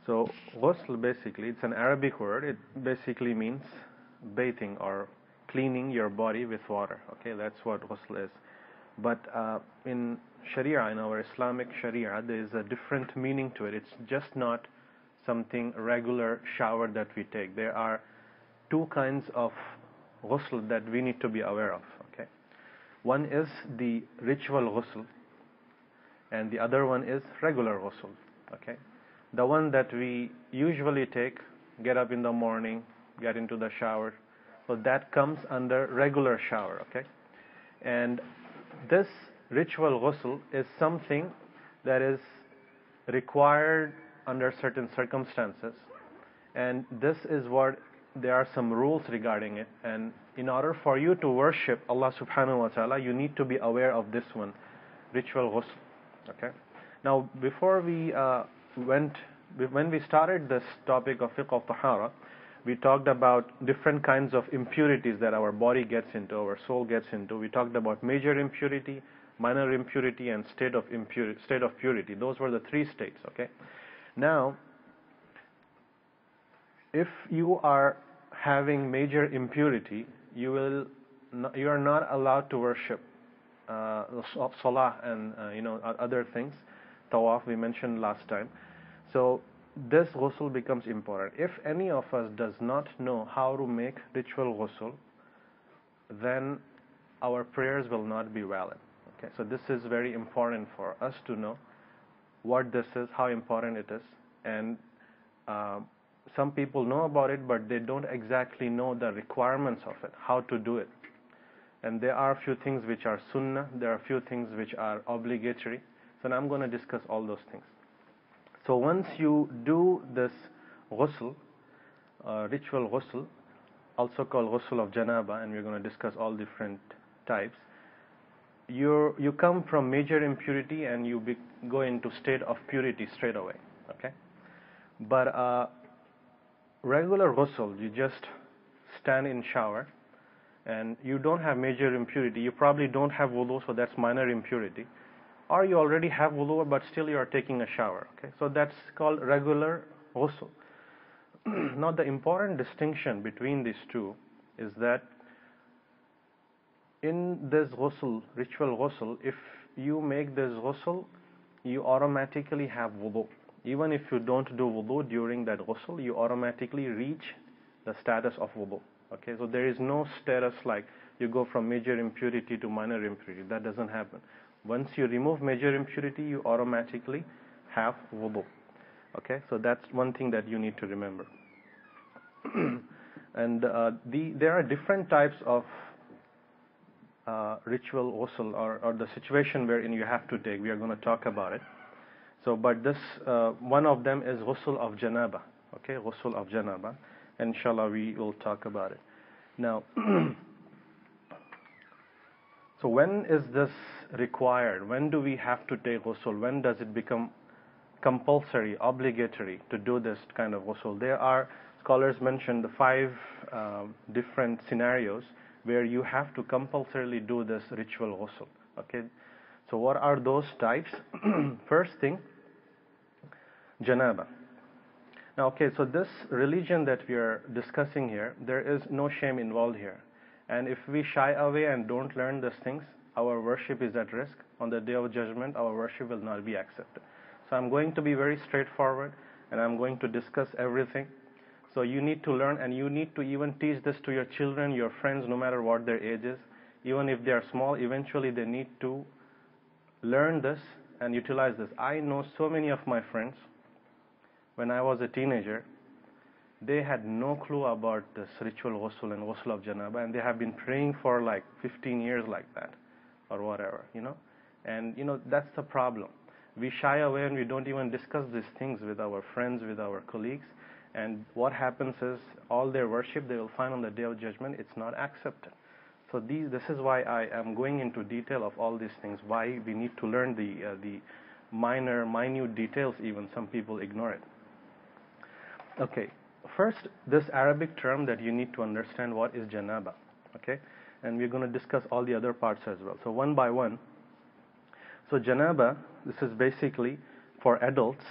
So ghusl, basically, it's an Arabic word. It basically means bathing or cleaning your body with water. Okay, that's what ghusl is. But in Sharia, in our Islamic Sharia, there is a different meaning to it. It's just not something regular shower that we take. There are two kinds of ghusl that we need to be aware of. Okay, one is the ritual ghusl, and the other one is regular ghusl. Okay, the one that we usually take, get up in the morning, get into the shower, so that comes under regular shower. Okay, and this ritual ghusl is something that is required under certain circumstances, and this is what there are some rules regarding it. And in order for you to worship Allah subhanahu wa ta'ala, you need to be aware of this one, ritual ghusl. Okay, now before we when we started this topic of fiqh of tahara, we talked about different kinds of impurities that our body gets into, our soul gets into. We talked about major impurity, minor impurity, and state of purity. Those were the three states. Okay, now if you are having major impurity, you are not allowed to worship Salah and other things. Tawaf we mentioned last time. So this ghusl becomes important. If any of us does not know how to make ritual ghusl, then our prayers will not be valid. Okay, so this is very important for us to know what this is, how important it is, and some people know about it, but they don't exactly know the requirements of it, how to do it. And there are a few things which are sunnah, there are a few things which are obligatory. So now I'm going to discuss all those things. So once you do this ghusl, ritual ghusl, also called ghusl of janaba, and we're going to discuss all different types, you come from major impurity and you go into state of purity straight away. Okay, but regular ghusl, you just stand in shower and you don't have major impurity. You probably don't have wudu, so that's minor impurity. Or you already have wudu, but still you are taking a shower. Okay, so that's called regular ghusl. Now the important distinction between these two is that in this ghusl, ritual ghusl, if you make this ghusl, you automatically have wudu. Even if you don't do wudu during that ghusl, you automatically reach the status of wudu. Okay, so there is no status like you go from major impurity to minor impurity. That doesn't happen. Once you remove major impurity, you automatically have wudu. Okay, so that's one thing that you need to remember. And there are different types of ritual ghusl, or the situation wherein you have to take. We are going to talk about it. So, but this one of them is ghusl of janaba. Okay, ghusl of janaba. Inshallah, we will talk about it. Now, so when is this required? When do we have to take ghusl? When does it become compulsory, obligatory to do this kind of ghusl? There are, scholars mentioned, the 5 different scenarios where you have to compulsorily do this ritual ghusl. Okay, so what are those types? First thing, janaba. Now, okay, so this religion that we are discussing here, there is no shame involved here. And if we shy away and don't learn these things, our worship is at risk. On the day of judgment, our worship will not be accepted. So I'm going to be very straightforward, and I'm going to discuss everything. So you need to learn, and you need to even teach this to your children, your friends, no matter what their age is. Even if they are small, eventually they need to learn this and utilize this. I know so many of my friends, when I was a teenager, they had no clue about this ritual ghusl and ghusl of janaba, and they have been praying for like 15 years like that, or whatever, And, that's the problem. We shy away and we don't even discuss these things with our friends, with our colleagues. And what happens is, all their worship they will find on the day of judgment, it's not accepted. So this is why I am going into detail of all these things, why we need to learn the minute details even. Some people ignore it. Okay, first, this Arabic term that you need to understand, what is janaba. Okay, and we're going to discuss all the other parts as well. So one by one. So janaba, this is basically for adults.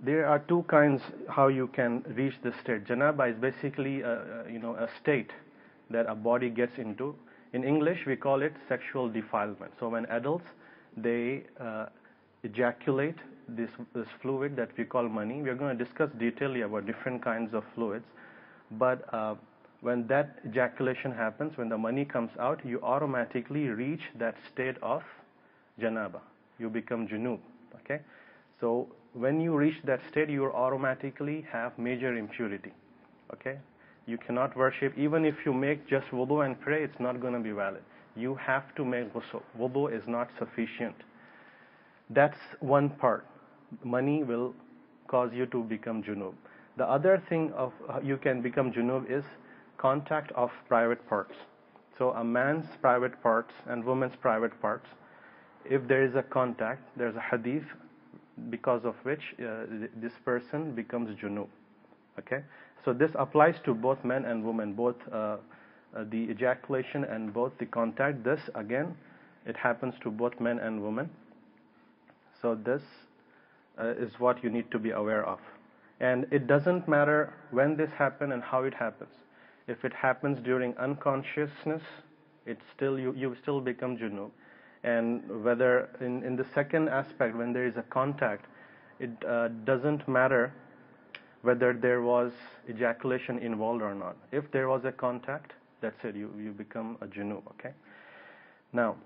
There are two kinds how you can reach this state. Janaba is basically a state that a body gets into. In English, we call it sexual defilement. So when adults, they ejaculate this fluid that we call mani. We are going to discuss detailedly about different kinds of fluids. But when that ejaculation happens, when the mani comes out, you automatically reach that state of janaba. You become junub. Okay? So when you reach that state, you automatically have major impurity. Okay? You cannot worship. Even if you make just wudu and pray, it's not going to be valid. You have to make ghusl. Wudu is not sufficient. That's one part. Mani will cause you to become junub. The other thing of you can become junub is contact of private parts. So a man's private parts and woman's private parts, if there is a contact, there's a hadith because of which this person becomes junub. Okay? So this applies to both men and women, both the ejaculation and both the contact. This again, it happens to both men and women. So this is what you need to be aware of. And it doesn't matter when this happens and how it happens. If it happens during unconsciousness, it's still you still become junub. And whether in the second aspect, when there is a contact, it doesn't matter whether there was ejaculation involved or not. If there was a contact, that's it, you become a junub. Okay? Now,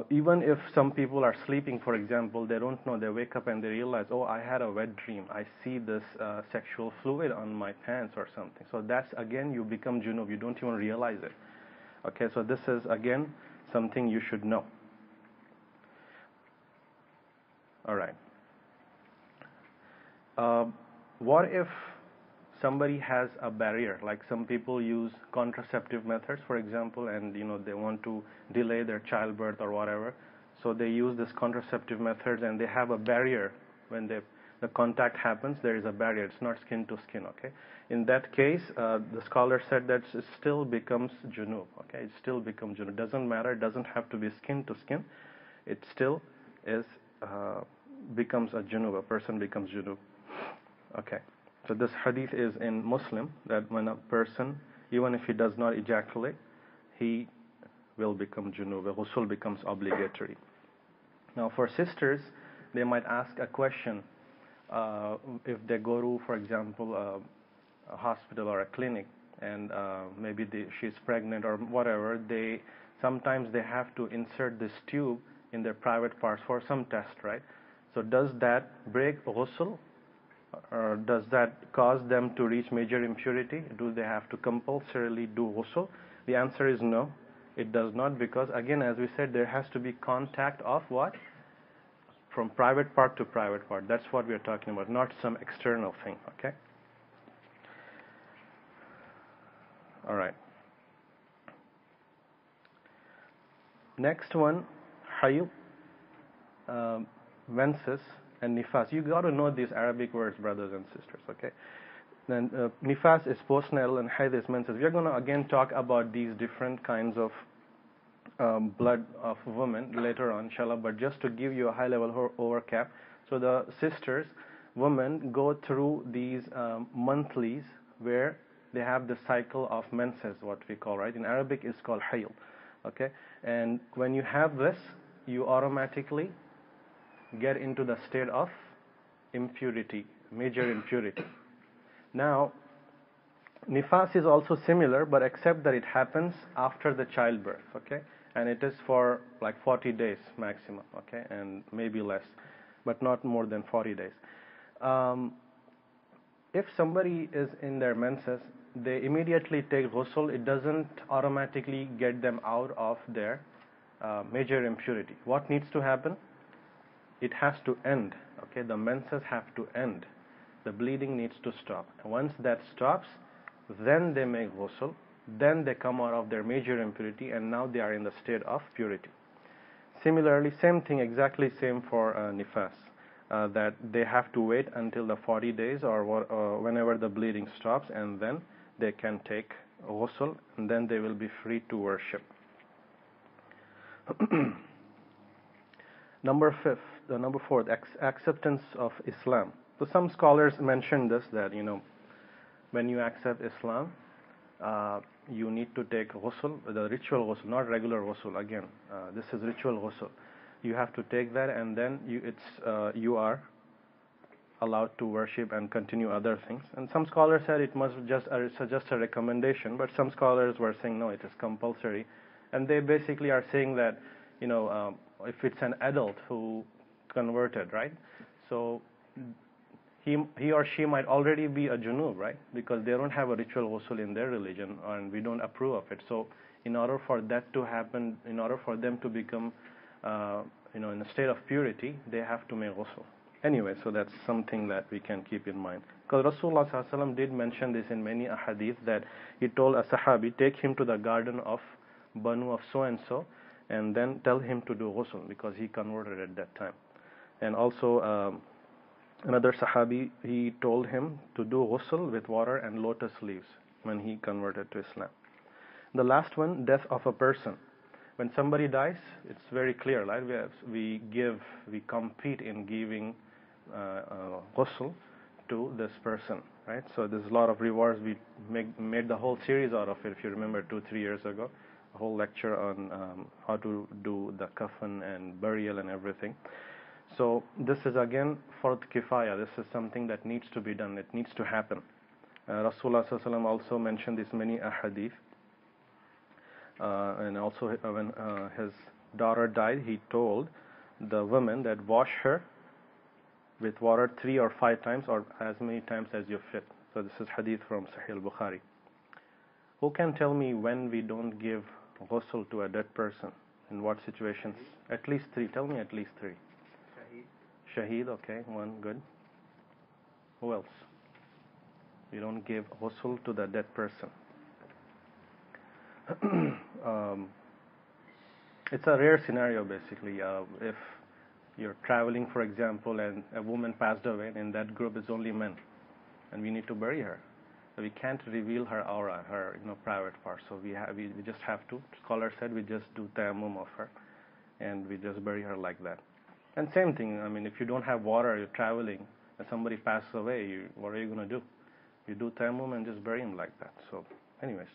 even if some people are sleeping, for example, they don't know, they wake up and they realize, oh, I had a wet dream, I see this sexual fluid on my pants or something. So that's again, you become junub, you don't even realize it. Okay, so this is again something you should know. Alright. What if somebody has a barrier, like some people use contraceptive methods, for example, and they want to delay their childbirth or whatever, so they use this contraceptive methods and they have a barrier. When the contact happens, there is a barrier, it's not skin to skin. Okay, in that case, the scholar said that it still becomes junub. Okay, it still becomes junub. Doesn't matter, it doesn't have to be skin to skin, it still is becomes a junub, a person becomes junub. Okay, so this hadith is in Muslim, that when a person, even if he does not ejaculate, he will become junub. Ghusl becomes obligatory. Now for sisters, they might ask a question if they go to, for example, a hospital or a clinic, and maybe she's pregnant or whatever. Sometimes they have to insert this tube in their private parts for some test, right? So does that break ghusl? Or does that cause them to reach major impurity? Do they have to compulsorily do ghusl? The answer is no, it does not, because again, as we said, there has to be contact of what? From private part to private part. That's what we are talking about, not some external thing. Okay? Alright. Next one, hayd, menses, and nifas. You got to know these Arabic words, brothers and sisters. Okay? Then nifas is postnatal and hayd is menses. We are going to again talk about these different kinds of blood of women later on, inshallah, but just to give you a high level overcap. So the sisters, women, go through these monthlies where they have the cycle of menses, what we call, right? In Arabic it's called hayd. Okay? And when you have this, you automatically get into the state of impurity, major impurity. Now, nifas is also similar, but except that it happens after the childbirth, okay? And it is for like 40 days maximum, okay? And maybe less, but not more than 40 days. If somebody is in their menses, they immediately take ghusl. It doesn't automatically get them out of their major impurity. What needs to happen? It has to end, okay? The menses have to end. The bleeding needs to stop. And once that stops, then they make ghusl, then they come out of their major impurity, and now they are in the state of purity. Similarly, same thing, exactly same for nifas, that they have to wait until the 40 days or whenever the bleeding stops, and then they can take ghusl, and then they will be free to worship. Number four, acceptance of Islam. So some scholars mention this, that when you accept Islam, you need to take ghusl, the ritual ghusl, not regular ghusl. Again, this is ritual ghusl. You have to take that, and then you are allowed to worship and continue other things. And some scholars said it must just a recommendation, but some scholars were saying no, it is compulsory. And they basically are saying that if it's an adult who converted, right? So he or she might already be a junub, right? Because they don't have a ritual ghusl in their religion, and we don't approve of it. So in order for that to happen, in order for them to become in a state of purity, they have to make ghusl. Anyway, so that's something that we can keep in mind. Because Rasulullah ﷺ did mention this in many ahadith, that he told a sahabi, take him to the garden of Banu of so-and-so, and then tell him to do ghusl, because he converted at that time. And also another sahabi, he told him to do ghusl with water and lotus leaves when he converted to Islam. The last one, death of a person. When somebody dies, it's very clear, right? We compete in giving ghusl to this person, right? So there's a lot of rewards. We made the whole series out of it, if you remember, 2-3 years ago, a whole lecture on how to do the kafan and burial and everything. So this is again fard kifaya. This is something that needs to be done. It needs to happen. Rasulullah ﷺ also mentioned this many ahadith. And also when his daughter died, he told the woman that wash her with water 3 or 5 times, or as many times as you fit. So this is hadith from Sahih al-Bukhari. Who can tell me when we don't give ghusl to a dead person? In what situations? At least 3. Tell me at least 3. Shaheed, okay, 1, good. Who else? We don't give ghusl to the dead person. It's a rare scenario, basically. If you're traveling, for example, and a woman passed away, and in that group is only men, and we need to bury her. So we can't reveal her aura, her private part. So we just have to. Scholar said we just do tayammum of her, and we just bury her like that. And same thing. I mean, if you don't have water, you're traveling, and somebody passes away, what are you going to do? You do tayammum and just bury him like that. So, anyways,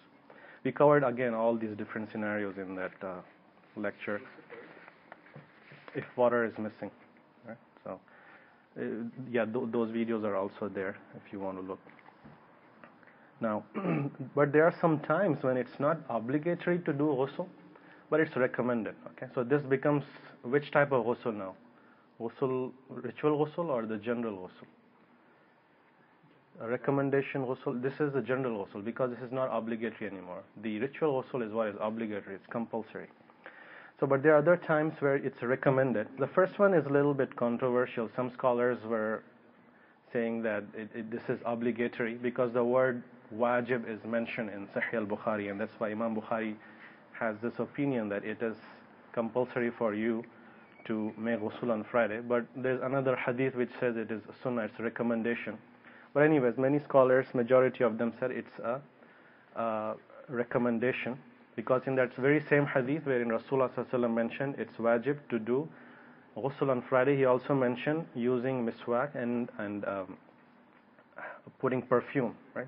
we covered again all these different scenarios in that lecture. If water is missing, right? So, yeah, those videos are also there if you want to look. Now, but there are some times when it's not obligatory to do ghusl, but it's recommended. Okay, so this becomes which type of ghusl now? Ghusl, ritual ghusl, or the general ghusl? A recommendation ghusl. This is the general ghusl, because this is not obligatory anymore. The ritual ghusl is what is obligatory. It's compulsory. So, but there are other times where it's recommended. The first one is a little bit controversial. Some scholars were saying that this is obligatory because the word wajib is mentioned in Sahih al-Bukhari, and that's why Imam Bukhari has this opinion that it is compulsory for you to make ghusl on Friday. But there's another hadith which says it is sunnah, it's a recommendation. But anyways, many scholars, majority of them said it's a recommendation, because in that very same hadith wherein Rasulullah ﷺ mentioned it's wajib to do ghusl on Friday, he also mentioned using miswak and putting perfume, right?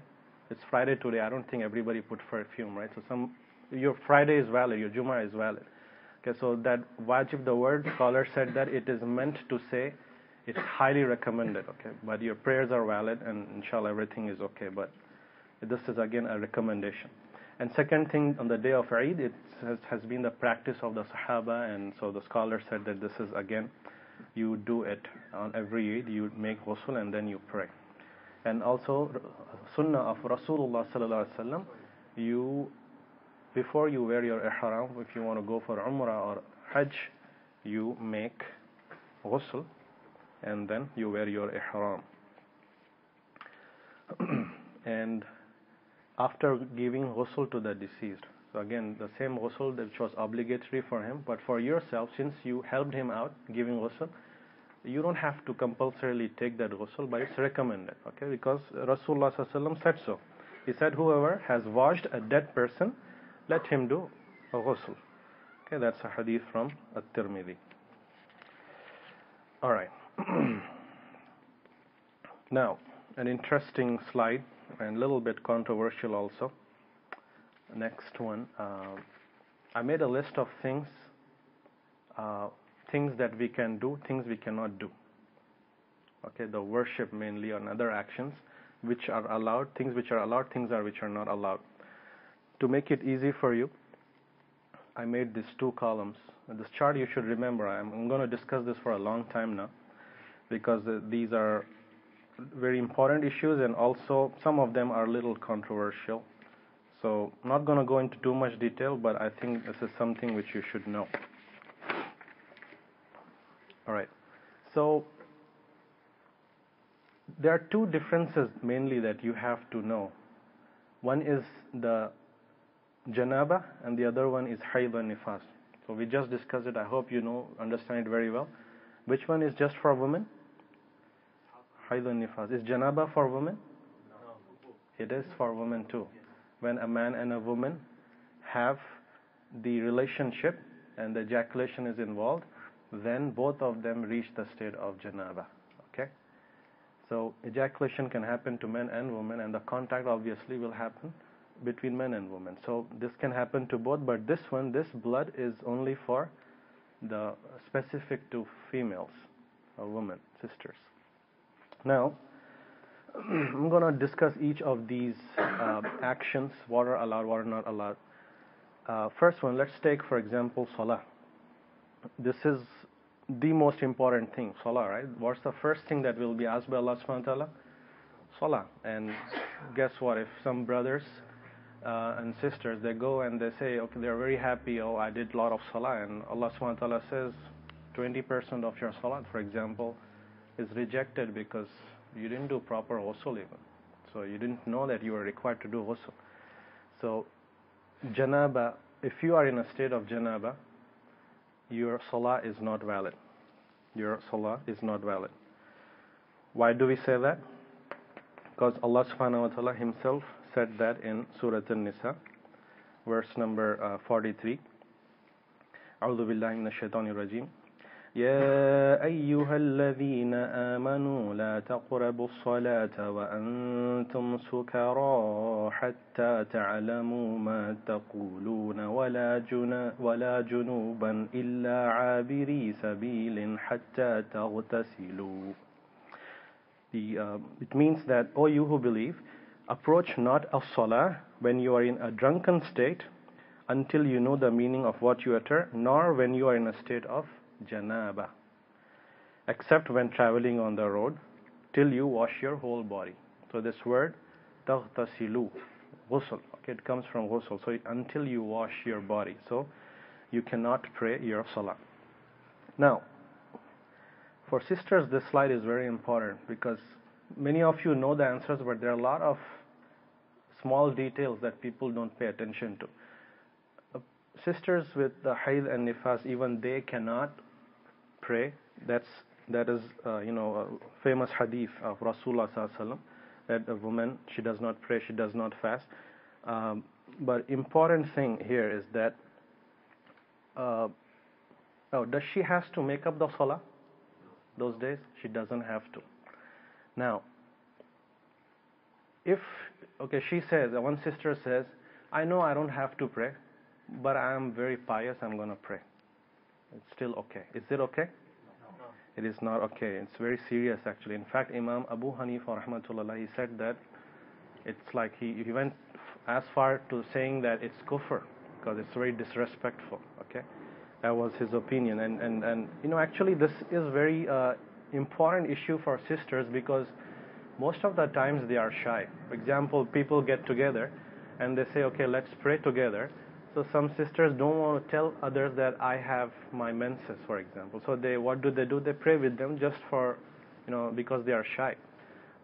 It's Friday today. I don't think everybody put perfume, right? So your Friday is valid, your Jummah is valid. Okay, so that wajib, the word, scholar said that it is meant to say it's highly recommended, okay? But your prayers are valid, and inshallah everything is okay. But this is again a recommendation. And second thing, on the day of Eid, it has been the practice of the Sahaba, and so the scholar said that this is again, you do it on every Eid, you make ghusl and then you pray. And also, sunnah of Rasulullah sallallahu alaihi wasallam, before you wear your ihram, if you want to go for Umrah or Hajj, you make ghusl and then you wear your ihram. And after giving ghusl to the deceased, so again the same ghusl which was obligatory for him, but for yourself, since you helped him out giving ghusl, you don't have to compulsorily take that ghusl, but it's recommended, okay? Because Rasulullah ﷺ said so. He said, whoever has washed a dead person, let him do a ghusl. Okay, that's a hadith from At-Tirmidhi. All right. Now, an interesting slide and a little bit controversial also. Next one. I made a list of things that we can do, things we cannot do. Okay, the worship mainly on other actions which are allowed, things which are allowed, things which are not allowed. To make it easy for you, I made these two columns. And this chart you should remember. I'm going to discuss this for a long time now because these are very important issues and also some of them are a little controversial. So I'm not going to go into too much detail, but I think this is something which you should know. All right. So there are two differences mainly that you have to know. One is the janaba and the other one is hayd and nifas. So we just discussed it. I hope you understand it very well. Which one is just for women? Hayd and nifas. Is janaba for women? No. It is for women too. When a man and a woman have the relationship and the ejaculation is involved, then both of them reach the state of janaba. Okay? So ejaculation can happen to men and women, and the contact obviously will happen between men and women. So this can happen to both, but this blood is only for the specific to females or women, sisters. Now, I'm going to discuss each of these actions, what are allowed, what are not allowed. First one, let's take, for example, Salah. This is the most important thing, Salah, right? What's the first thing that will be asked by Allah subhanahu wa ta'ala? Salah. And guess what? If some brothers and sisters, they go and they say, okay, they're very happy, oh, I did a lot of Salah, and Allah subhanahu wa ta'ala says 20% of your Salah, for example, is rejected because you didn't do proper ghusl even. So you didn't know that you were required to do ghusl. So janaba, if you are in a state of janaba, your salah is not valid. Your salah is not valid. Why do we say that? Because Allah subhanahu wa ta'ala himself said that in Surah An-Nisa, verse number 43. A'udhu billahi minash shaitanir rajim. يا أيها الذين آمنوا لا تقربوا الصلاة وأنتم سكارى حتى تعلموا ما تقولون ولا جنوبا إلا عابري سبيل حتى تغتسلوا. It means that, O you who believe, approach not a salah when you are in a drunken state until you know the meaning of what you utter, nor when you are in a state of janaba, except when traveling on the road, till you wash your whole body. So this word taghtasilu, ghusl, okay, it comes from ghusl. So until you wash your body, so you cannot pray your salah. Now, for sisters, this slide is very important because many of you know the answers, but there are a lot of small details that people don't pay attention to. Sisters with the hayd and nifas, even they cannot pray. That is a famous hadith of Rasulullah sallallahu alaihi wasallam, that a woman, she does not pray, she does not fast. But important thing here is that does she has to make up the salah those days? She doesn't have to. Now, she says, one sister says, I know I don't have to pray, but I am very pious, I'm going to pray. It's still okay. Is it okay? No. It is not okay. It's very serious actually. In fact, Imam Abu Hanifa rahmatullah, he said that it's like he went as far to saying that it's kufr because it's very disrespectful. Okay, that was his opinion. And actually this is very important issue for sisters because most of the times they are shy. For example, people get together and they say, okay, let's pray together. So some sisters don't want to tell others that I have my menses, for example. So what do? They pray with them just for, because they are shy.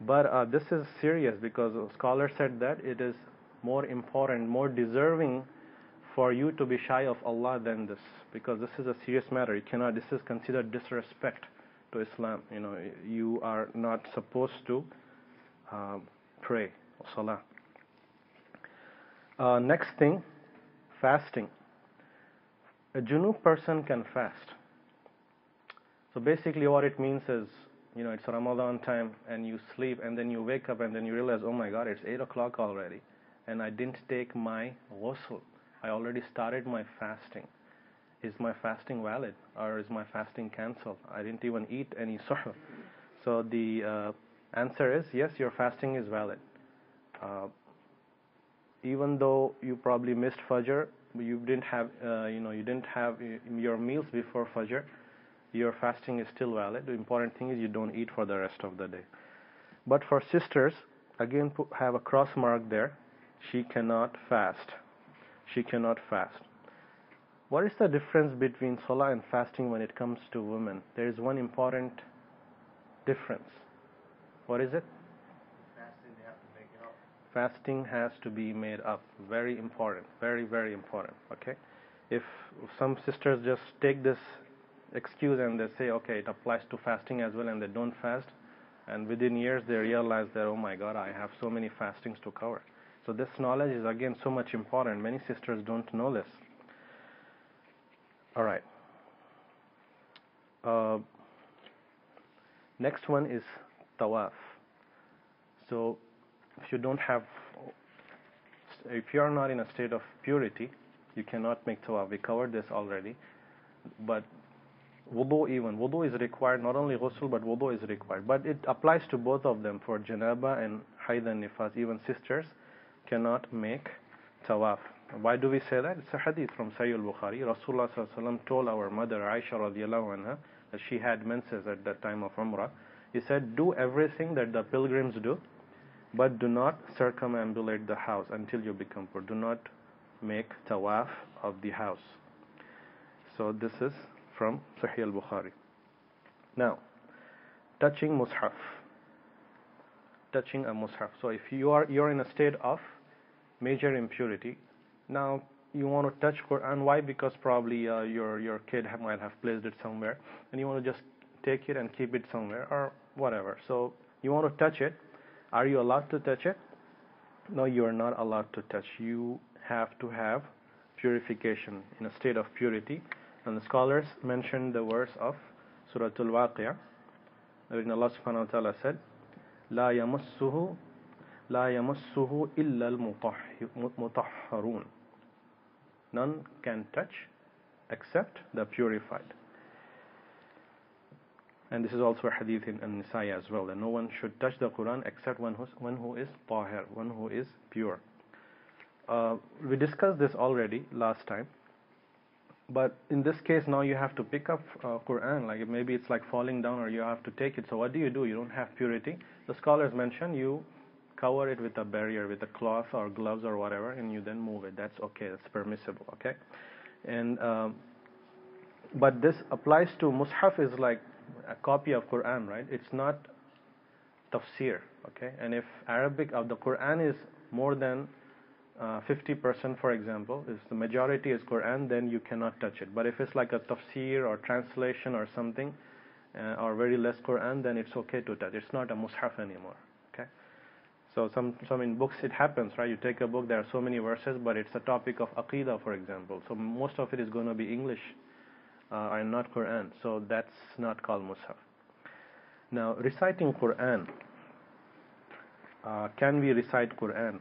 But this is serious because a scholar said that it is more important, more deserving for you to be shy of Allah than this, because this is a serious matter. This is considered disrespect to Islam. You are not supposed to pray, salah. Next thing, fasting. A junub person can fast. So basically what it means is, it's Ramadan time and you sleep and then you wake up and then you realize, oh my God, it's 8 o'clock already and I didn't take my ghusl. I already started my fasting. Is my fasting valid or is my fasting cancelled? I didn't even eat any suhr. So the answer is yes, your fasting is valid. Even though you probably missed Fajr, you didn't have your meals before Fajr, your fasting is still valid. The important thing is you don't eat for the rest of the day. But for sisters, again have a cross mark there. She cannot fast. She cannot fast. What is the difference between Salah and fasting when it comes to women? There is one important difference. What is it? Fasting, they have to make it up. Fasting has to be made up. Very important. Very, very important. Okay? If some sisters just take this excuse and they say, okay, it applies to fasting as well, and they don't fast, and within years they realize that, oh my God, I have so many fastings to cover. So this knowledge is again so much important. Many sisters don't know this. Alright. Next one is Tawaf. So if you are not in a state of purity, you cannot make Tawaf. We covered this already. But wudu is required. Not only ghusl, but wudu is required. But it applies to both of them. For janaba and hayd and nifas, even sisters cannot make Tawaf. Why do we say that? It's a hadith from Sahih al-Bukhari. Rasulullah sallallahu alaihi wasallam told our mother Aisha radiallahu anha that she had menses at that time of Umrah. He said, do everything that the pilgrims do, but do not circumambulate the house until you become pure. Do not make Tawaf of the house. So this is from Sahih al-Bukhari. Now, touching mushaf. Touching a mushaf. So if you're in a state of major impurity, now you want to touch Quran. Why? Because probably your kid might have placed it somewhere, and you want to just take it and keep it somewhere or whatever. So you want to touch it. Are you allowed to touch it? No, you are not allowed to touch. You have to have purification, in a state of purity. And the scholars mentioned the verse of Surah Al-Waqi'ah, wherein Allah subhanahu wa ta'ala said, لا يمسه إلا المطهرون. None can touch except the purified. And this is also a hadith in An-Nisa'i as well, that no one should touch the Quran except one who is tahir, one who is pure. We discussed this already last time, but in this case now you have to pick up Quran, like maybe it's like falling down or you have to take it. So what do? You don't have purity. The scholars mention you cover it with a barrier, with a cloth or gloves or whatever, and you then move it. That's okay, that's permissible, okay? And but this applies to mushaf, is like a copy of Quran, right? It's not tafsir, okay? And if Arabic of the Quran is more than 50%, for example, if the majority is Quran, then you cannot touch it. But if it's like a tafsir or translation or something, or very less Quran, then it's okay to touch. It's not a mushaf anymore, okay? So some in books it happens, right? You take a book, there are so many verses, but it's a topic of Aqidah, for example. So most of it is going to be English and not Quran. So that's not called mushaf. Now, reciting Quran. Can we recite Quran?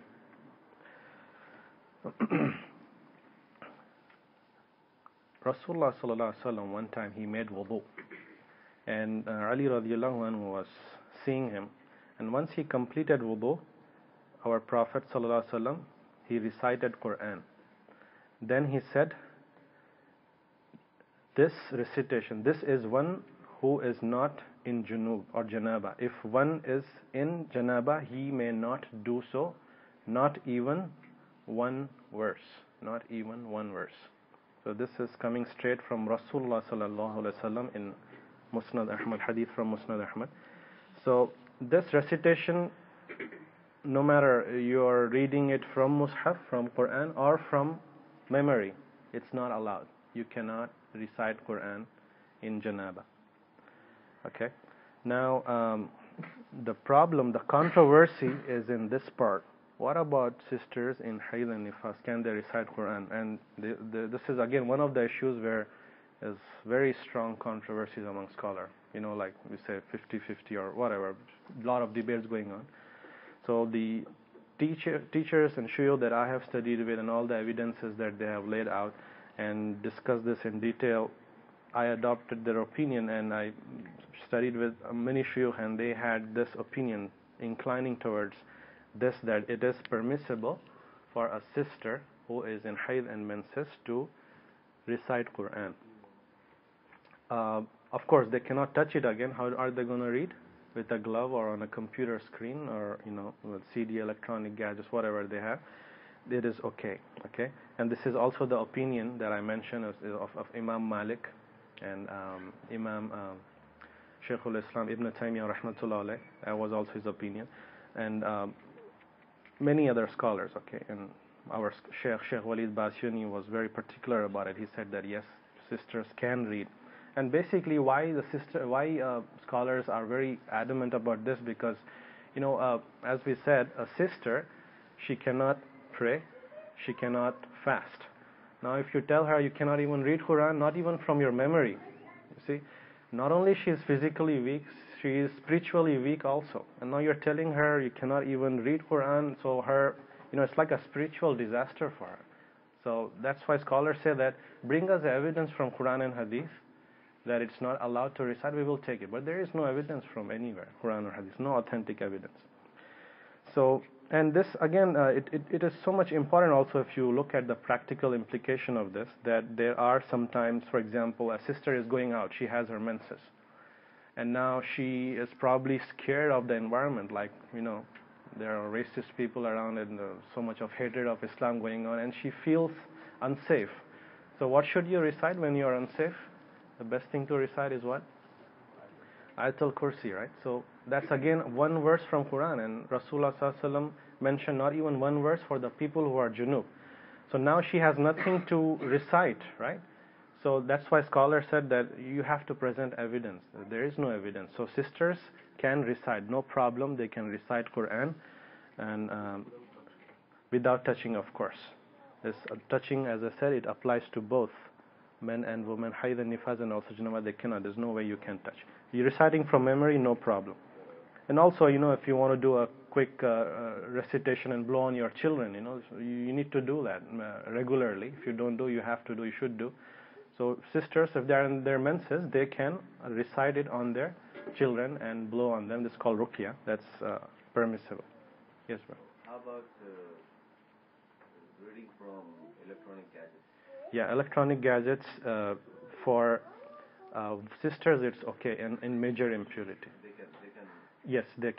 Rasulullah sallallahu alaihi wasallam, one time he made wudu, and Ali radiallahu anhu was seeing him, and once he completed wudu, our Prophet sallallahu alaihi wasallam, he recited Quran. Then he said, this recitation, this is one who is not in junub or janaba. If one is in janaba, he may not do so, not even one verse, not even one verse. So this is coming straight from Rasulullah sallallahu alaihi wasallam in Musnad Ahmad, hadith from Musnad Ahmad. So this recitation, no matter you're reading it from mushaf, from Quran, or from memory, it's not allowed. You cannot recite Quran in janaba. Okay. Now the problem, the controversy is in this part. What about sisters in hayd and nifas? Can they recite Quran? And this is again one of the issues where is very strong controversies among scholars. Like we say 50-50 or whatever, a lot of debates going on. So the teachers and shuyukh that I have studied with and all the evidences that they have laid out and discussed this in detail, I adopted their opinion, and I studied with many shuyukh, and they had this opinion inclining towards this, that it is permissible for a sister who is in hayd and menses to recite Quran. Of course, they cannot touch it again. How are they going to read? With a glove or on a computer screen, or with CD, electronic gadgets, whatever they have. It is okay. And this is also the opinion that I mentioned of Imam Malik and Imam Shaykh al-Islam Ibn Taymiyyah rahmatullah alayh. That was also his opinion, and many other scholars. And our Sheikh Walid Basyuni was very particular about it. He said that yes, sisters can read. And basically, why scholars are very adamant about this, because as we said, a sister, she cannot pray, she cannot fast. Now if you tell her you cannot even read Quran, not even from your memory, you see, not only she is physically weak, she is spiritually weak also. And now you're telling her you cannot even read Quran, so her, it's like a spiritual disaster for her. So that's why scholars say that bring us evidence from Quran and Hadith that it's not allowed to recite, we will take it. But there is no evidence from anywhere, Quran or Hadith, no authentic evidence. So, and this again, it is so much important also if you look at the practical implication of this, that there are sometimes, for example, a sister is going out, she has her menses, and now she is probably scared of the environment, like, there are racist people around and so much of hatred of Islam going on, and she feels unsafe. So what should you recite when you are unsafe? The best thing to recite is what? Ayatul Kursi, right? So that's again one verse from Quran, and Rasulullah sallallahu alaihi wasallam mentioned not even one verse for the people who are junub. So now she has nothing to recite, right? So that's why scholars said that you have to present evidence. There is no evidence. So sisters can recite, no problem. They can recite Quran, and without touching, of course. This touching, as I said, it applies to both men and women, hayd and nifas, and also janaba. They cannot. There's no way you can touch. You're reciting from memory, no problem. And also, if you want to do a quick recitation and blow on your children, you need to do that regularly. If you don't do, you have to do, you should do. So sisters, if they're in their menses, they can recite it on their children and blow on them. This is called ruqya. That's permissible. Yes, bro. How about reading from electronic gadgets? Yeah, electronic gadgets for sisters, it's okay in major impurity. They can. Yes, they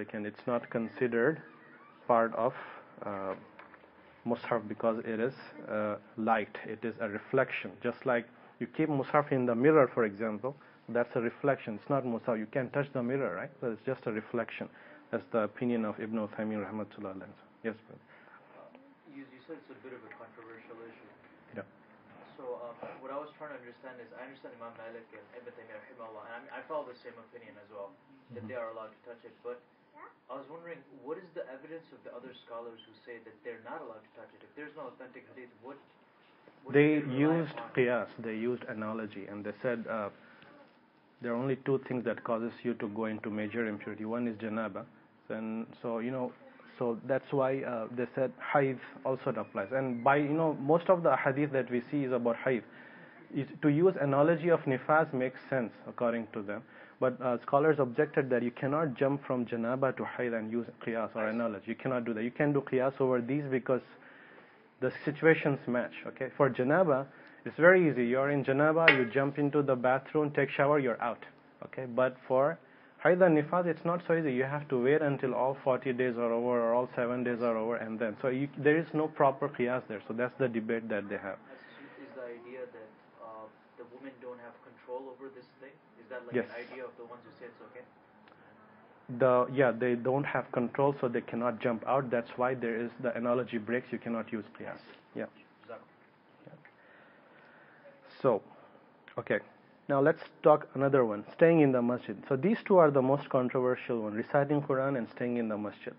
can. It's not considered part of mushaf because it is light. It is a reflection. Just like you keep mushaf in the mirror, for example, that's a reflection. It's not mushaf. You can't touch the mirror, right? So it's just a reflection. That's the opinion of Ibn Taymiyyah rahmatullah alayh. Yes, brother. You said it's a bit of a controversial issue. Yeah. So what I was trying to understand is, I understand Imam Malik and Ibn Taymiyyah rahimahullah, and I follow the same opinion as well, that they are allowed to touch it. But I was wondering, what is the evidence of the other scholars who say that they're not allowed to touch it? If there's no authentic hadith, what they used qiyas, they used analogy, and they said there are only two things that causes you to go into major impurity. One is janaba, and so that's why they said hayd also applies. And by most of the hadith that we see is about hayd. To use analogy of nifas makes sense according to them, but scholars objected that you cannot jump from janaba to hayd and use qiyas or analogy. You cannot do that. You can do qiyas over these because the situations match. Okay, for janaba it's very easy. You're in janaba, you jump into the bathroom, take shower, you're out. Okay, but for hayd and nifas, it's not so easy. You have to wait until all 40 days are over or all 7 days are over, and then. So there is no proper qiyas there. So that's the debate that they have. Is the idea that the women don't have control over this thing? Is that like Yes. an idea of the ones who say it's okay? They don't have control, so they cannot jump out. That's why there is the analogy breaks. You cannot use qiyas. Yeah. So, okay. Now let's talk another one, staying in the masjid. So these two are the most controversial one, reciting Quran and staying in the masjid.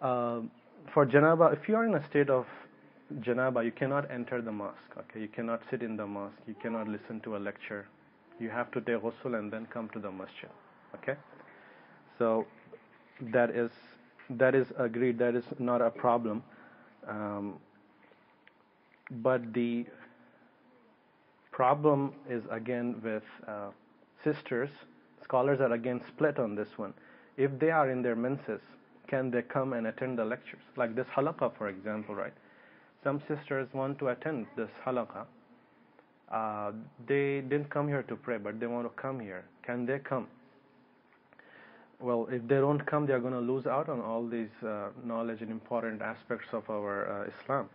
For janaba, if you are in a state of janaba, you cannot enter the mosque. Okay, you cannot sit in the mosque. You cannot listen to a lecture. You have to take ghusl and then come to the masjid. Okay, so that is agreed. That is not a problem. But the problem is again with sisters. Scholars are again split on this one. If they are in their menses, can they come and attend the lectures? Like this halaqa, for example, right? Some sisters want to attend this halaqa. They didn't come here to pray, but they want to come here. Can they come? Well, if they don't come, they are going to lose out on all these knowledge and important aspects of our Islam.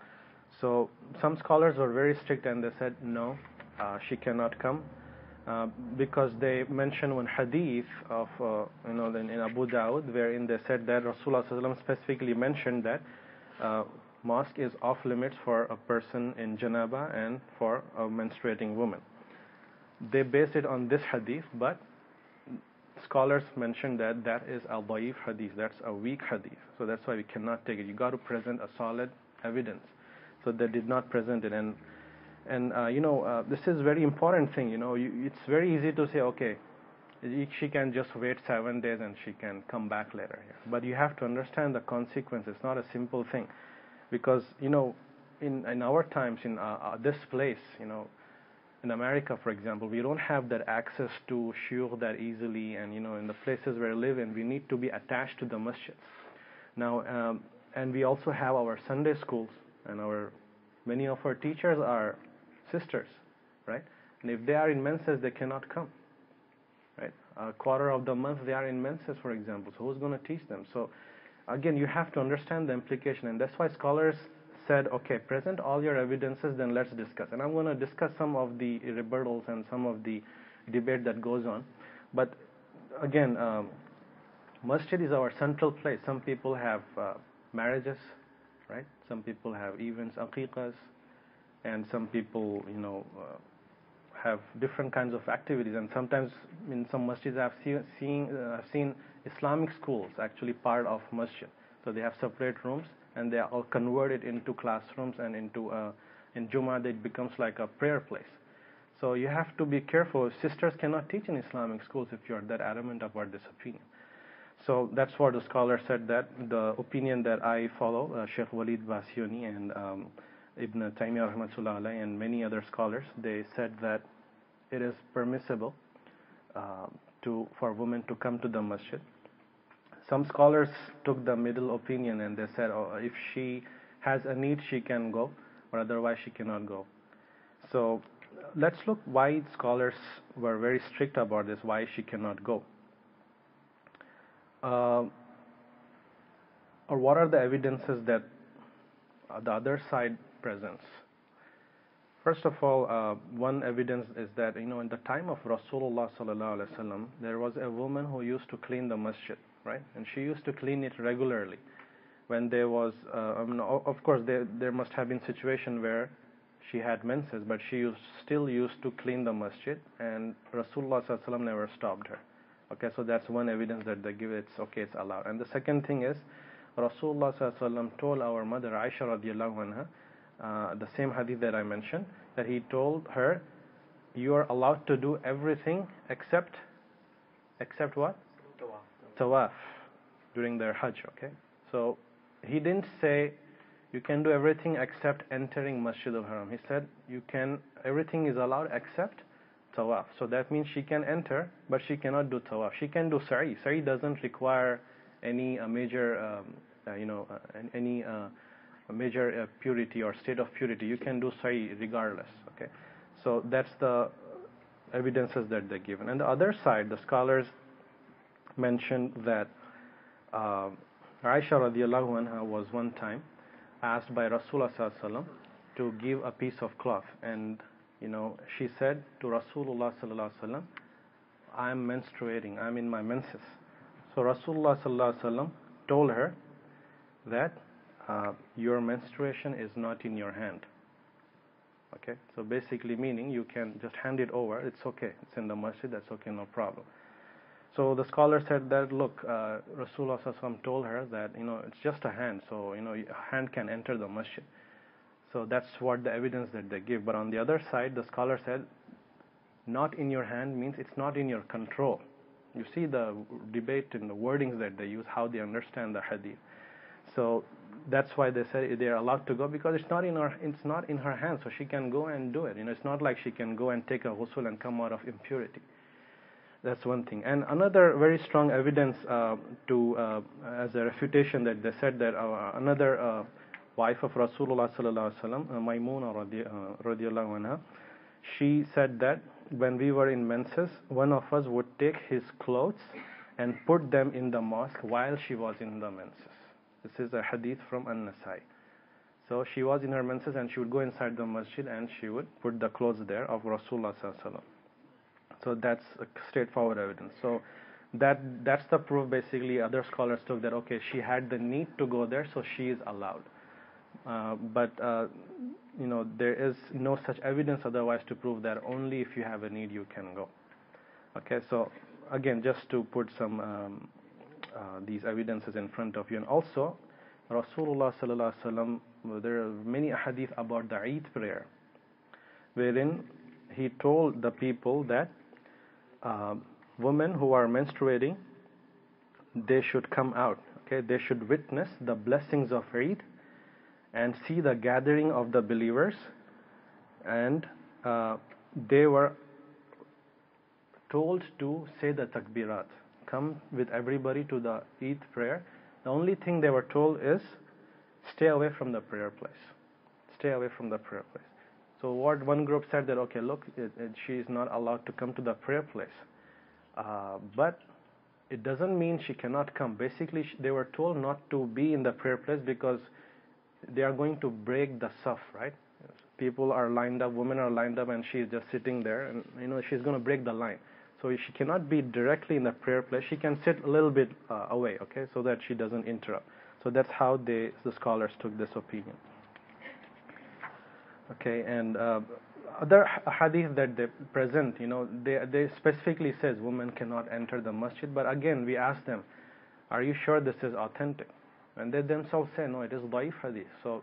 So some scholars were very strict and they said, no, she cannot come. Because they mentioned one hadith of, in Abu Dawud, wherein they said that Rasulullah ﷺ specifically mentioned that mosque is off limits for a person in janaba and for a menstruating woman. They based it on this hadith, but scholars mentioned that that is a da'if hadith, that's a weak hadith. So that's why we cannot take it. You got to present a solid evidence. So they did not present it. And this is very important thing. It's very easy to say, okay, she can just wait 7 days and she can come back later here. But you have to understand the consequences. It's not a simple thing, because in our times, in this place, in America, for example, we don't have that access to shiur that easily, and in the places where we live in, we need to be attached to the masjids. Now, and we also have our Sunday schools, and many of our teachers are sisters, right? And if they are in menses, they cannot come, right? A quarter of the month they are in menses, for example. So who's going to teach them? So again, you have to understand the implication, and that's why scholars said, okay, present all your evidences, then let's discuss. And I'm going to discuss some of the rebuttals and some of the debate that goes on. But again, masjid is our central place. Some people have marriages, right? Some people have events, aqiqas, and some people, have different kinds of activities. And sometimes in some masjids I've seen Islamic schools actually part of masjid. So they have separate rooms, and they are all converted into classrooms, and in Jummah it becomes like a prayer place. So you have to be careful. Sisters cannot teach in Islamic schools if you are that adamant about this opinion. So that's what the scholar said, that the opinion that I follow, Sheikh Walid Basyuni and Ibn Taymiyyah rahmatullah alayhi and many other scholars, they said that it is permissible for women to come to the masjid. Some scholars took the middle opinion and they said, if she has a need, she can go, or otherwise she cannot go. So let's look why scholars were very strict about this, why she cannot go. Or what are the evidences that the other side presents? First of all, one evidence is that in the time of Rasulullah sallallahu alaihi wasallam, there was a woman who used to clean the masjid, right? And she used to clean it regularly. When there was, of course, there must have been situation where she had menses, but she still used to clean the masjid, and Rasulullah sallallahu alaihi wasallam never stopped her. Okay, so that's one evidence that they give it's okay, it's allowed. And the second thing is, Rasulullah sallallahu alaihi wasallam told our mother Aisha radiallahu anha, the same hadith that I mentioned, that he told her, you are allowed to do everything except what? Tawaf during their Hajj. Okay, so he didn't say you can do everything except entering Masjid al-Haram. He said everything is allowed except Tawaf. So that means she can enter, but she cannot do Tawaf. She can do Sa'i. Sa'i doesn't require any major major purity or state of purity. You can do Sa'i regardless. Okay, so that's the evidences that they're given. And the other side, the scholars mentioned that Aisha radiallahu anha was one time asked by Rasulullah sallallahu alaihi wasallam to give a piece of cloth, and she said to Rasulullah sallallahu alaihi wasallam, I am menstruating, I am in my menses. So Rasulullah sallallahu alaihi wasallam told her that your menstruation is not in your hand. Okay, so basically meaning you can just hand it over, it's okay, it's in the masjid, that's okay, no problem. So the scholar said that, look, Rasulullah sallallahu alaihi wasallam told her that it's just a hand, so a hand can enter the masjid. So that's what the evidence that they give. But on the other side, the scholar said, not in your hand means it's not in your control. You see the debate in the wordings that they use, how they understand the hadith. So that's why they say they are allowed to go, because it's not in her hands, so she can go and do it. It's not like she can go and take a ghusl and come out of impurity. That's one thing. And another very strong evidence as a refutation that they said that another wife of Rasulullah sallallahu alaihi wasallam, Maymuna radiyallahu anha, she said that when we were in menses, one of us would take his clothes and put them in the mosque while she was in the menses. This is a hadith from An-Nasai. So she was in her menses and she would go inside the masjid and she would put the clothes there of Rasulullah sallallahu alaihi wasallam. So that's a straightforward evidence. So that's the proof. Basically, other scholars took that, okay, she had the need to go there, so she is allowed. But there is no such evidence otherwise to prove that only if you have a need you can go. Okay, so again, just to put some these evidences in front of you. And also, Rasulullah sallallahu alaihi wasallam, there are many hadith about the Eid prayer, wherein he told the people that women who are menstruating, they should come out. Okay, they should witness the blessings of Eid and see the gathering of the believers, and they were told to say the takbirat, come with everybody to the Eid prayer. The only thing they were told is stay away from the prayer place. Stay away from the prayer place. So what one group said that, okay, look, she is not allowed to come to the prayer place, but it doesn't mean she cannot come. Basically, they were told not to be in the prayer place because they are going to break the saf, right? People are lined up, women are lined up, and she is just sitting there, and she's going to break the line. So she cannot be directly in the prayer place. She can sit a little bit away, okay, so that she doesn't interrupt. So that's how the scholars took this opinion. Okay, and other hadith that they present, they specifically says women cannot enter the masjid. But again, we ask them, are you sure this is authentic? And they themselves say, no, it is da'if hadith. So,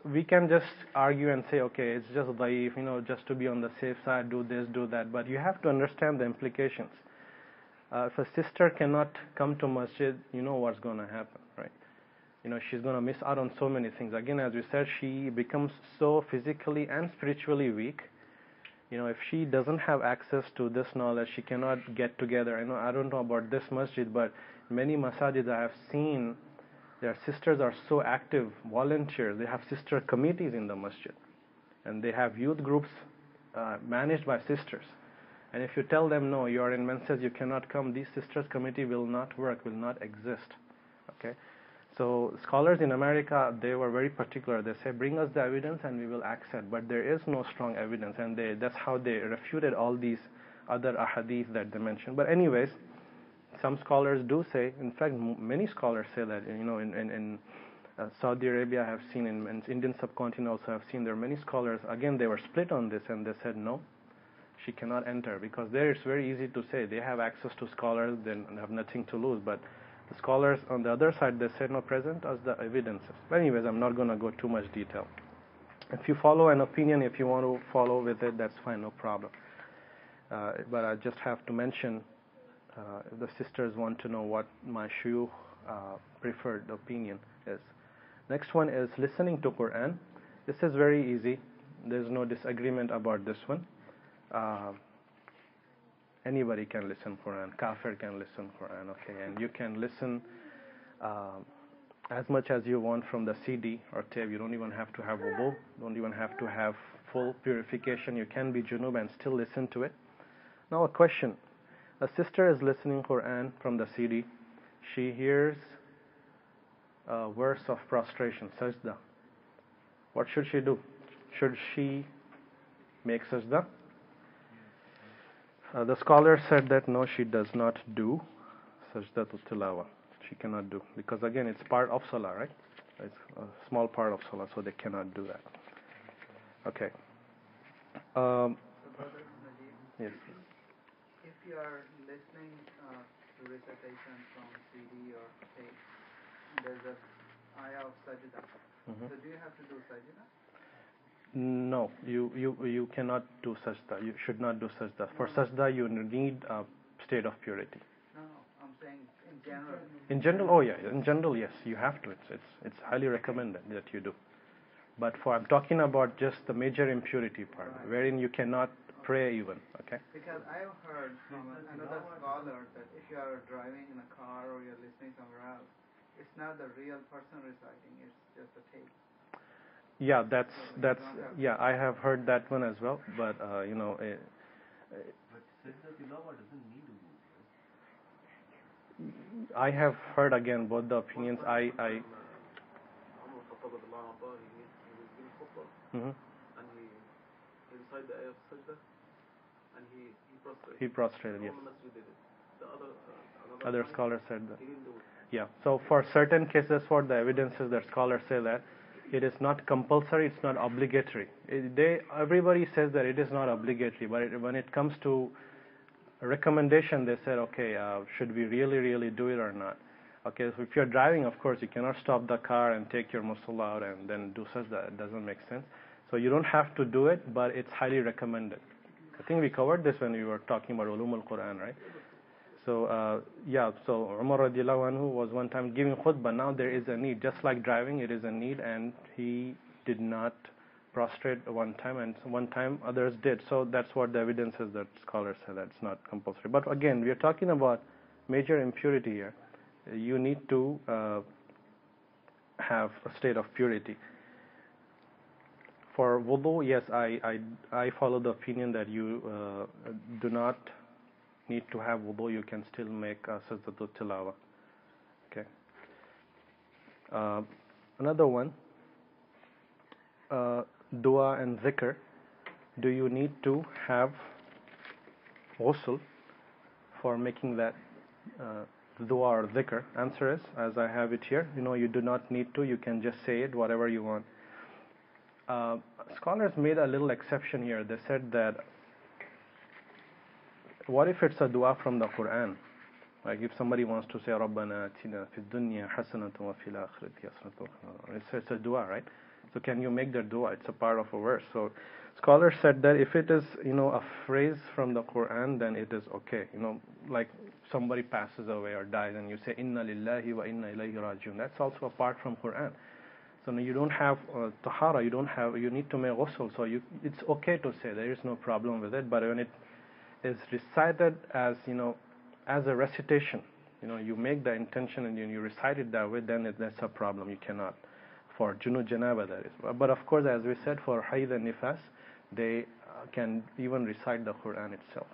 we can just argue and say, okay, it's just da'if, just to be on the safe side, do this, do that. But you have to understand the implications. If a sister cannot come to masjid, you know what's going to happen, right? She's going to miss out on so many things. Again, as we said, she becomes so physically and spiritually weak. If she doesn't have access to this knowledge, she cannot get together. I don't know about this masjid, but many masajid I have seen, their sisters are so active, volunteers. They have sister committees in the masjid, and they have youth groups managed by sisters. And if you tell them, no, you are in menses, you cannot come, these sisters committee will not work, will not exist. Okay. So scholars in America, they were very particular. They say, bring us the evidence and we will accept. But there is no strong evidence, and that's how they refuted all these other ahadith that they mentioned. But anyways, some scholars do say, in fact, many scholars say that, in Saudi Arabia, I have seen, in Indian subcontinent also have seen, there are many scholars, again, they were split on this, and they said, no, she cannot enter, because there it's very easy to say, they have access to scholars, they have nothing to lose. But the scholars on the other side, they said, no, present us the evidences. But anyways, I'm not going to go too much detail. If you follow an opinion, if you want to follow with it, that's fine, no problem. But I just have to mention, if the sisters want to know what my shuyukh preferred opinion is. Next one is listening to Quran. This is very easy. There's no disagreement about this one. Anybody can listen Quran. Kafir can listen Quran, okay? And you can listen as much as you want from the CD or tape. You don't even have to have wudu. Don't even have to have full purification. You can be junub and still listen to it. Now a question. A sister is listening Quran from the CD. She hears a verse of prostration, sajda. What should she do? Should she make sajda? The scholar said that no, she does not do sajdatul tilawa. She cannot do, because again, it's part of salah, right? It's a small part of salah, so they cannot do that. Okay. Yes. If you are listening to recitation from CD or tape, there's a ayah of sajda, Mhm. So do you have to do sajda? No, you cannot do sajda. You should not do sajda. For sajda, you need a state of purity. No, I'm saying in general. In general, oh yeah, in general, yes, you have to. It's highly recommended that you do. But I'm talking about just the major impurity part, Right. wherein you cannot pray even. Okay. Because I've heard from another scholar that if you are driving in a car or you're listening somewhere else, it's not the real person reciting, it's just a tape. Yeah, that's yeah. I have heard that one as well, but But Sajda Tilawa doesn't need to do, I have heard again both the opinions. I Umar Khattab radiallahu anhu, he was giving khutbah mhm. and he recited the ayah of Sajda and he prostrated. He prostrated, yes. NY Masjid did it. The Other time, scholars said that. he didn't do it. Yeah. So for certain cases, what the evidence is that scholars say that it is not compulsory, it's not obligatory. Everybody says that it is not obligatory, but when it comes to a recommendation, they said, okay, should we really do it or not? Okay, so if you're driving, of course, you cannot stop the car and take your musalla out and then do such that. It doesn't make sense. So you don't have to do it, but it's highly recommended. I think we covered this when we were talking about Ulum al-Quran, right? So, yeah, so Umar radiallahu anhu was one time giving khutbah. Now there is a need. Just like driving, it is a need, and he did not prostrate one time, and one time others did. So that's what the evidence is that scholars say that it's not compulsory. But again, we are talking about major impurity here. You need to have a state of purity. For wudu, yes, I follow the opinion that you do not need to have wudu. You can still make sajdatul tilawa. Okay. Another one, dua and zikr. Do you need to have ghusl for making that dua or zikr? Answer is, as I have it here, you do not need to. You can just say it, whatever you want. Scholars made a little exception here. They said that, what if it's a dua from the Quran? Like if somebody wants to say, Rabbana atina fid dunya hasanatan wa fil akhirati hasanatan. It's a dua, right? So can you make that dua? It's a part of a verse. So scholars said that if it is, a phrase from the Quran, then it is okay. Like somebody passes away or dies and you say, Inna lillahi wa inna ilayhi rajiun. That's also a part from Quran. So now you don't have tahara, you need to make ghusl. So it's okay to say, there is no problem with it. But when it is recited as, as a recitation, you make the intention and you recite it that way, then that's a problem. You cannot. For Junud Janaba, that is. But of course, as we said, for Hayd and Nifas, they can even recite the Quran itself.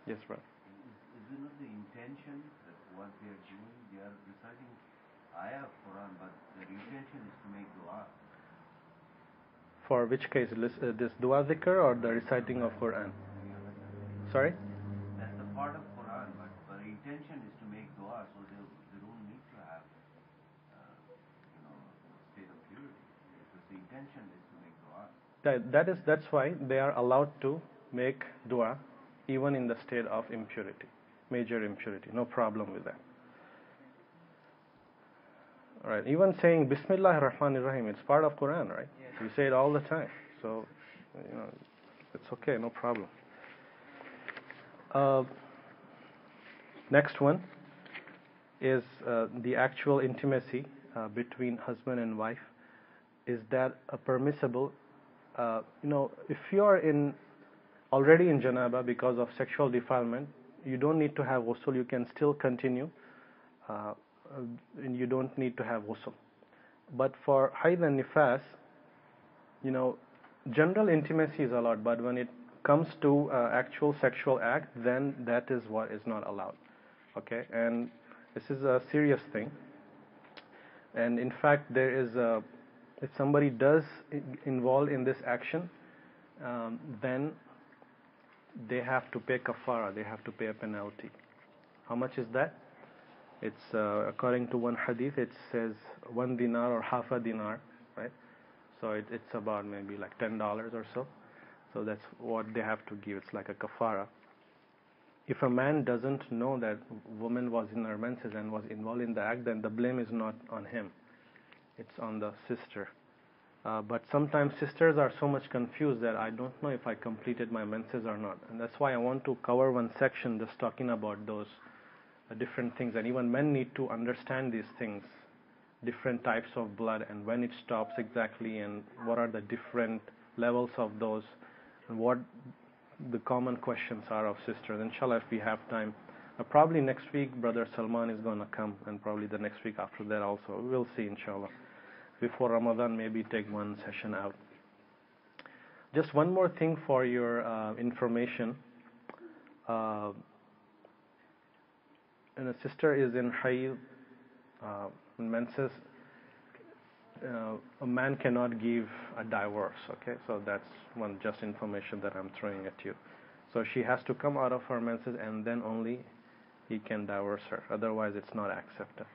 Yes, brother. Is it not the intention that what they are doing? They are reciting ayah of Quran, but their intention is to make dua. For which case, this dua zikr or the reciting of Quran? Sorry? That's the part of Quran, but their intention is to make dua, so they don't need to have state of purity, because the intention is to make dua. That's why they are allowed to make dua even in the state of impurity, major impurity. No problem with that. All right. Even saying Bismillah ar-Rahman ar-Rahim, it's part of Quran, right? Yeah. We say it all the time. So, it's okay, no problem. Next one is the actual intimacy between husband and wife. Is that permissible? If you are already in janaba because of sexual defilement, you don't need to have ghusl. You can still continue, and you don't need to have ghusl. But for hayd and nifas, general intimacy is allowed. But when it comes to actual sexual act, then that is what is not allowed. Okay, and this is a serious thing. And in fact, there is if somebody does involve in this action, then they have to pay kafara. They have to pay a penalty. How much is that? It's according to one hadith, it says 1 dinar or half a dinar, right? So it's about maybe like $10 or so. So that's what they have to give. It's like a kafara. If a man doesn't know that woman was in her menses and was involved in the act, then the blame is not on him. it's on the sister. But sometimes sisters are so much confused that I don't know if I completed my menses or not. And that's why I want to cover one section just talking about those different things. And even men need to understand these things, different types of blood and when it stops exactly, and what are the different levels of those, and what the common questions are of sisters. Inshallah, if we have time. Probably next week, Brother Salman is going to come, and probably the next week after that also. We'll see, inshallah. Before Ramadan, maybe take one session out. Just one more thing for your information. When a sister is in hayd, menses, a man cannot give a divorce. Okay, so that's one just information that I'm throwing at you. So she has to come out of her menses, and then only he can divorce her. Otherwise, it's not accepted.